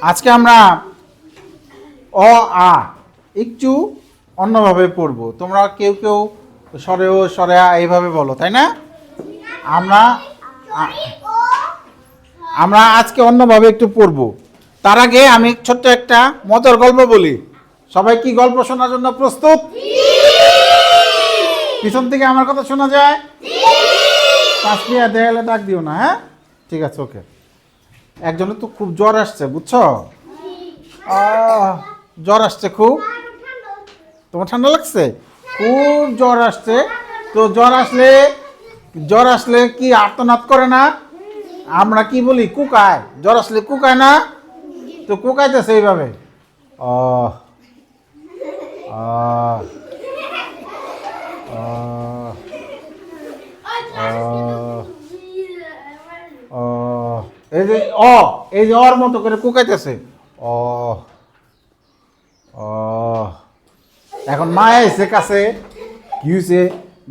আজকে আমরা অ আ একটু অন্যভাবে পড়ব। তোমরা কেউ কেউ সরে ও সরে আ এইভাবে বলো, তাই না? আমরা আমরা আজকে অন্যভাবে একটু পড়ব। তার আগে আমি ছোট্ট একটা মজার গল্প বলি। সবাই কি গল্প শোনার জন্য প্রস্তুত? পিছন থেকে আমার কথা শোনা যায়? তাসফিয়া দেয়ালে ডাক দিও না, হ্যাঁ? ঠিক আছে, ওকে। একজনের তো খুব জ্বর আসছে, বুঝছো? জ্বর আসছে খুব। তোমার ঠান্ডা লাগছে? খুব জ্বর আসছে। তো জ্বর আসলে কি আর্তনাদ করে না? আমরা কি বলি? কুকায়। জ্বর আসলে কুকায় না? তো কুকাইতেছে এইভাবে। আহ আহ আহ আহ এই যে এই যে ওর মতো করে কুকাইতেছে। অ এখন মা এসে কাছে, কি হয়েছে?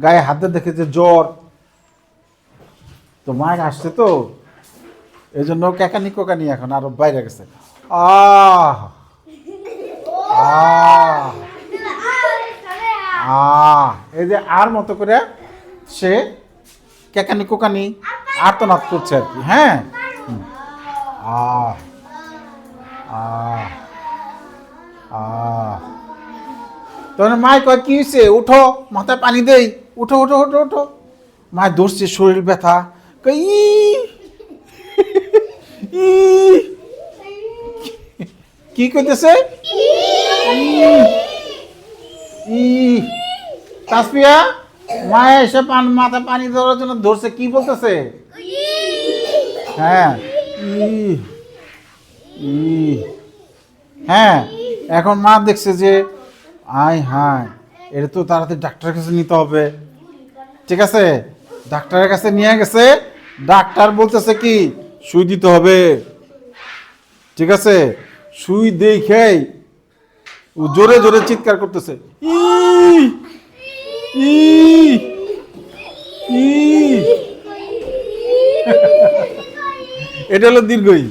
গায়ে হাতে দেখেছে জ্বর। তো মায়ের আসছে তো, এই জন্য ক্যাকানি কোকানি এখন আরো বাইরে গেছে। আহ আহ আহ এই যে আর মতো করে সে ক্যাকানি কোকানি আর্তনাদ করছে আর কি। হ্যাঁ, আহ আহ আহ তখন মায় কয়, কি হয়েছে? উঠো, মাথায় পানি দেই, উঠো উঠো উঠো উঠো। মায় ধরছে, শরীর ব্যথা। কই ই কি কইতেছে? ই তাসফিয়া মায় এসে মাথায় পানি দেওয়ার জন্য ধরছে, কি বলতেছে? হ্যাঁ, ই ই হ্যাঁ। এখন মা দেখছে যে আয় হায়, এটা তো তাড়াতাড়ি ডাক্তারের কাছে নিতে হবে। ঠিক আছে, ডাক্তারের কাছে নিয়ে গেছে। ডাক্তার বলতেছে কি, সুই দিতে হবে। ঠিক আছে, সুই দেখেই ও জোরে জোরে চিৎকার করতেছে, ই ই ই এটা হলো দীর্ঘই।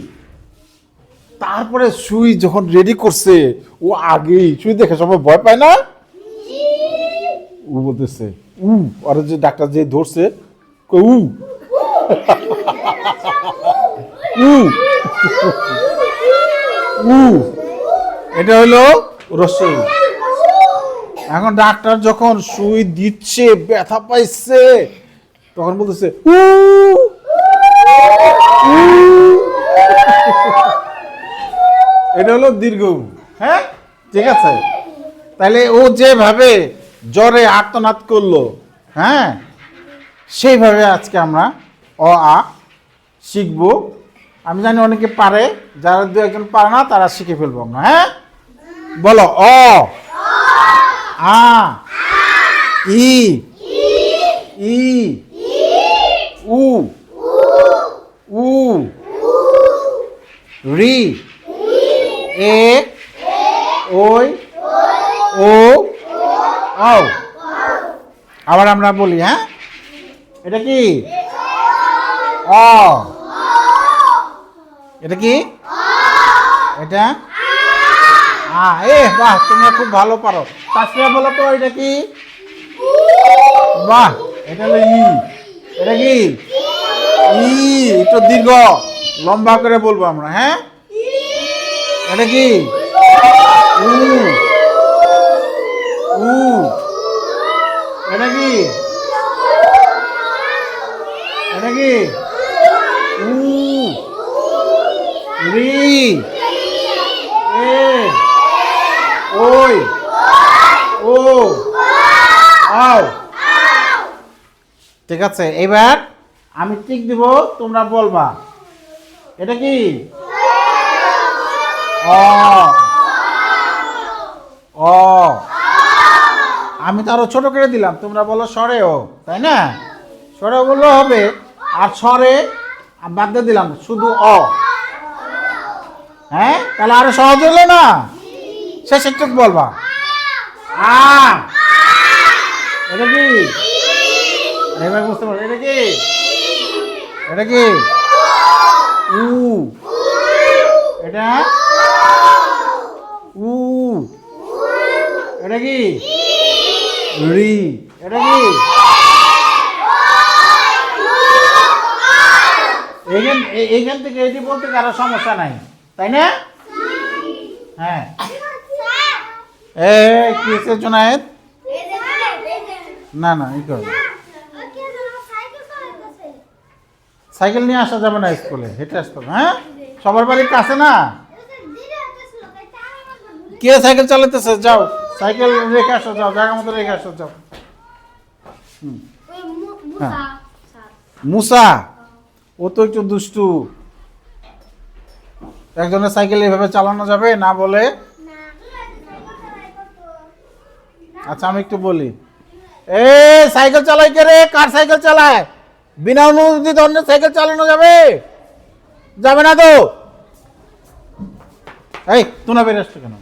তারপরে সুই যখন রেডি করছে, ও আগেই সুই দেখে সবাই ভয় পায় না? ও বলতেছে আর যে ডাক্তার যে ধরছে, উ উ উ এটা হলো রসই। এখন ডাক্তার যখন সুই দিচ্ছে, ব্যথা পাইছে, তখন বলতেছে উ এটা হলো দীর্ঘ। হ্যাঁ, ঠিক আছে। তাহলে ও যেভাবে জ্বরে আর্তনাদ করলো, হ্যাঁ, সেইভাবে আজকে আমরা অ আ শিখবো। আমি জানি অনেকে পারে, যারা দু একজন পারে না তারা শিখে ফেলবো আমরা। হ্যাঁ, বলো অ আ ই ই উ উ রি এ ওই ও ও। আবার আমরা বলি, হ্যাঁ, এটা কি? অ। এটা কি? এটা বাহ, তুমি খুব ভালো পারো। তাসফিয়া বলো তো, এটা কি? বাহ, এটা হলো ই। এটা কি? ই। একটু দীর্ঘ লম্বা করে বলবো আমরা। হ্যাঁ, এটা কি? উ উ এটা কি? এটা কি? উ রি এ ওই ও আও। ঠিক আছে, এবার আমি টিক দিব, তোমরা বলবা এটা কি? অ অ। আমি তো আরো ছোট করে দিলাম, তোমরা বলো স্বরে ও, তাই না? স্বরে বললে হবে। আর স্বরে বাদ দিয়ে দিলাম, শুধু অ। হ্যাঁ, তাহলে আরো সহজ হলো না? শেষ একটু বলবা আ। এটা কি? এবার বুঝতে পারো, এটা কি? এটা কি? উ। এটা এটা কি রি, এটা কি এইখান থেকে এটি বলতে কারো সমস্যা নাই, তাই না? হ্যাঁ, কিসের জোনায়েদ? না এই করো, সাইকেল নিয়ে আসা যাবে না স্কুলে, হেঁটে আসতে হবে। হ্যাঁ, সবার বাড়ির কাছে না। কে সাইকেল চালাতেছে? যাও সাইকেল রেখে আসো, যাও জায়গা মতো রেখে আসো, যাও। মুসা, ও তো একটু দুষ্টু। একজনের সাইকেল এভাবে চালানো যাবে না বলে? আচ্ছা আমি একটু বলি, সাইকেল চালাই কে রে? কার সাইকেল চালায়? বিনা অনুমতিতে অন্যের সাইকেল চালানো যাবে? যাবে না তো। এই তুই না বেরিয়ে আসছো কেন?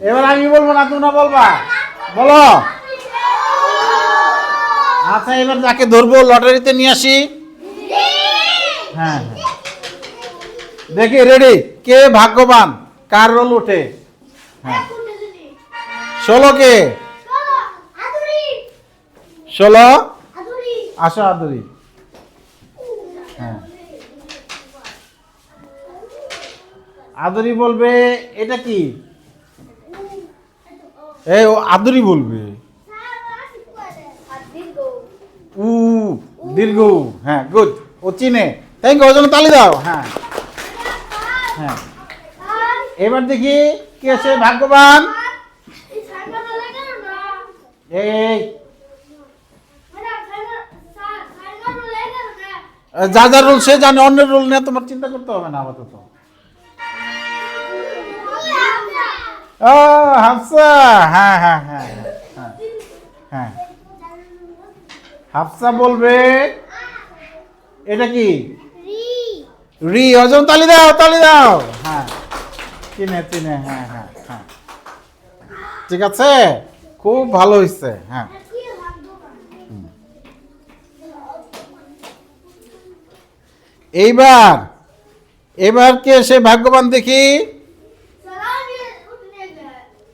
এবার আমি বলবো না, তুমি না বলবা? বলো। আচ্ছা এবার যাকে ধরবো লটারিতে নিয়ে আসি। হ্যাঁ, দেখি রেডি, কে ভাগ্যবান, কার রোল ওঠে? হ্যাঁ, 16 কে? 16 আসো আদুরি। হ্যাঁ, আদুরি বলবে এটা কি? ও আদুরি বলবে উ দীর্ঘ। হ্যাঁ গুড, ও চিনে। থ্যাংক ইউ, ওর জন্য তালি দাও। হ্যাঁ হ্যাঁ, এবার দেখি কে সে ভাগ্যবান। এই যা যা রুল সে জানে, অন্যের রুল নিয়ে তোমার চিন্তা করতে হবে না আপাতত। ও হাফসা, হ্যাঁ হ্যাঁ হ্যাঁ হ্যাঁ হ্যাঁ, হাফসা বলবে এটা কি? রি, ওজন তালি দাও, তালি দাও। হ্যাঁ চিনে। হ্যাঁ হ্যাঁ হ্যাঁ, ঠিক আছে, খুব ভালো হয়েছে। হ্যাঁ, এবার কে সে ভাগ্যবান দেখি?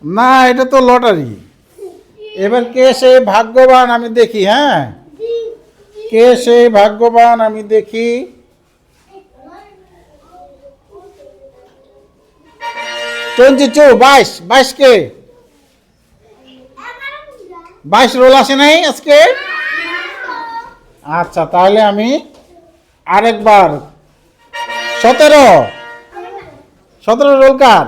না, এটা তো লটারি। এবার কে সে ভাগ্যবান আমি দেখি। হ্যাঁ, কে সে ভাগ্যবান আমি দেখি। 22, 22 কে? 22 রোল আসে নাই আজকে? আচ্ছা তাহলে আমি আরেকবার 17 রোল কার?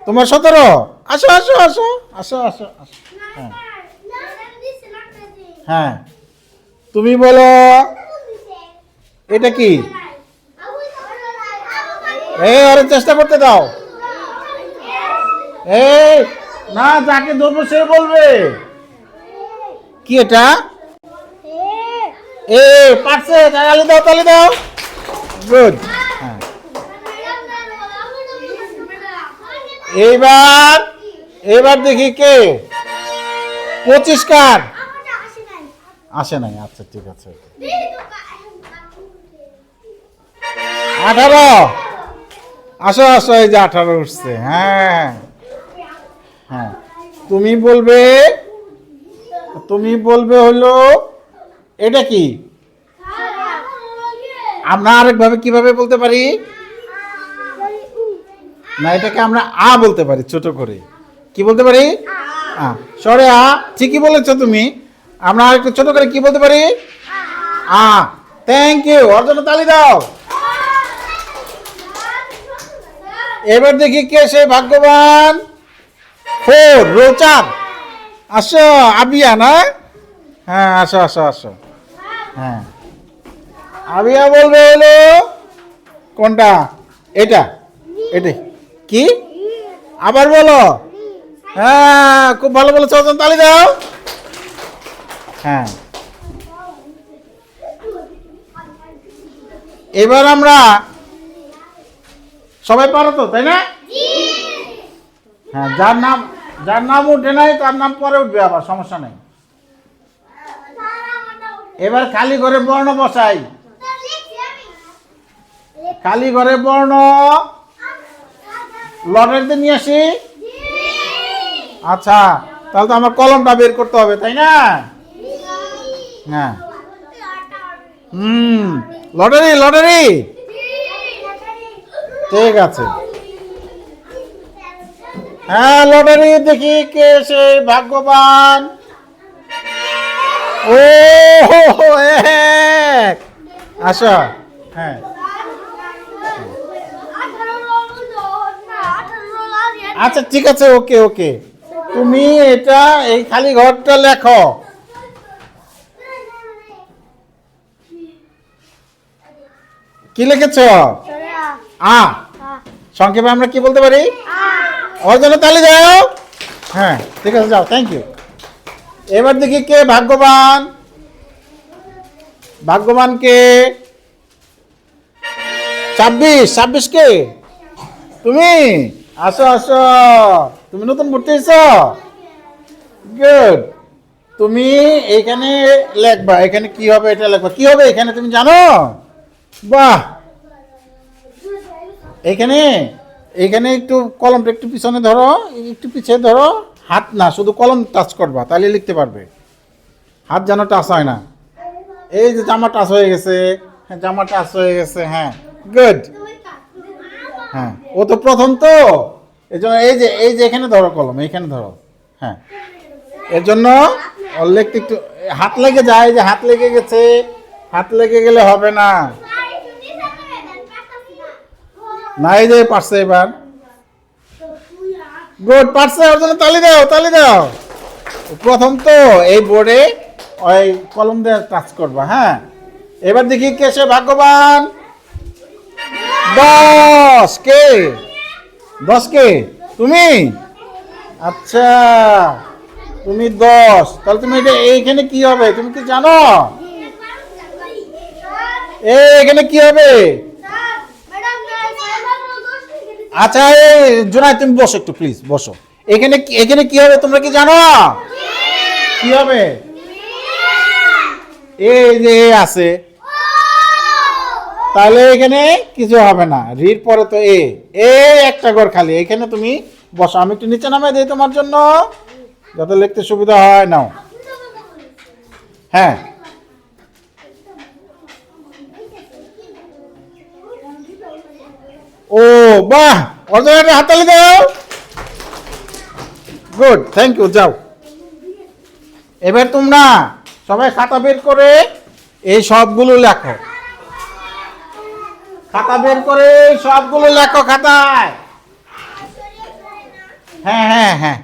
তোমার 17। আসো আসো আসো আসো আসো আসো। হ্যাঁ হ্যাঁ, তুমি বলো এটা কি? আরে চেষ্টা করতে দাও। না, যাকে ধরবো সে বলবে কি এটা। পারছে, তালি দাও, তালি দাও। গুড। হ্যাঁ, এবার দেখি কে? 25 কার? আসে নাই। আচ্ছা ঠিক আছে। 18, আসো আসো, এই যে 18 উঠছে। হ্যাঁ হ্যাঁ, তুমি বলবে হলো এটা কি? আমরা আরেকভাবে কিভাবে বলতে পারি? না, এটাকে আমরা আ বলতে পারি ছোট করে। কি বলতে পারি? সরে আ। ঠিকই বলেছো তুমি। আমরা আরেকটু ছোট করে কি বলতে পারি? আ। থ্যাংক ইউ, ওর জন্য তালি দাও। এবার দেখি কে সে ভাগ্যবান। 4, রোল 4। আসো আবিয়া না? হ্যাঁ আসো আসো আসো। হ্যাঁ, আবিয়া বলবে হলো কোনটা? এটা কি? আবার বলো। হ্যাঁ, খুব ভালো বলেছো, তালি দাও। হ্যাঁ, এবার আমরা সবাই পারো তো, তাই না? হ্যাঁ, যার নাম উঠে নাই তার নাম পরে উঠবে, আবার সমস্যা নেই। এবার খালি ঘরে বর্ণ বসাই। খালি ঘরে বর্ণ লটারিতে নিয়ে আসি। আচ্ছা, তাহলে তো আমার কলমটা বের করতে হবে, তাই না? হ্যাঁ, লটারি লটারি। ঠিক আছে, হ্যাঁ লটারি দেখি কে সেই ভাগ্যবান। ও এক, আসো। হ্যাঁ, আচ্ছা ঠিক আছে, ওকে ওকে। তুমি এটা এই খালি ঘরটা লেখো। কি লিখেছ? আ। সংক্ষেপে আমরা কি বলতে পারি? ওর জন্য তালি দাও। হ্যাঁ ঠিক আছে, যাও, থ্যাংক ইউ। এবার দেখি কে ভাগ্যবান। ভাগ্যবান কে? 26 কে? তুমি? আসো আসো, তুমি নতুন ভর্তি হয়েছো? গুড। তুমি এখানে লেখবা, এখানে কি হবে এটা লেখবা। কি হবে এখানে তুমি জানো? বাহ, এখানে এখানে একটু কলমটা একটু পিছনে ধরো, একটু পিছিয়ে ধরো। হাত না, শুধু কলম টাচ করবা, তাহলে লিখতে পারবে। হাত যেন টাচ হয় না। এই যে জামা টাচ হয়ে গেছে, হ্যাঁ জামা টাচ হয়ে গেছে, হ্যাঁ গুড। হ্যাঁ, ও তো প্রথম তো, এই জন্য এই যে এখানে ধরো কলম, এইখানে ধরো। হ্যাঁ, এর জন্য ওর লিখতে একটু হাত লেগে যায়, যে হাত লেগে গেছে। হাত লেগে গেলে হবে না। না, এই যে পারছে এবার। গুড, পারছে, ওর জন্য তালি দাও, তালি দাও। প্রথম তো এই বোর্ডে ওই কলম দিয়ে টাচ করবা। হ্যাঁ, এবার দেখি কে সে ভাগ্যবান। 10 কে? 10 কে? তুমি? আচ্ছা, তুমি 10। তাহলে তুমি এটা এইখানে কি হবে তুমি কি জানো? এখানে কি হবে? আচ্ছা, এই জোনাই তুমি বসো একটু প্লিজ, বসো। এখানে এখানে কি হবে তোমরা কি জানো? কি হবে? এই যে আছে, তাহলে এখানে কিছু হবে না। রির পরে তো একটা ঘর খালি, এখানে তুমি বসো। আমি একটু নিচে নামে দিই তোমার জন্য, যাতে লিখতে সুবিধা হয়। নাও। হ্যাঁ, ও বাহ, অর্জনের হাততালি দাও। গুড, থ্যাংক ইউ, যাও। এবার তোমরা সবাই খাতা বের করে এই সবগুলো লেখো। খাতা বের করে সবগুলো লেখো খাতায়। হ্যাঁ হ্যাঁ হ্যাঁ,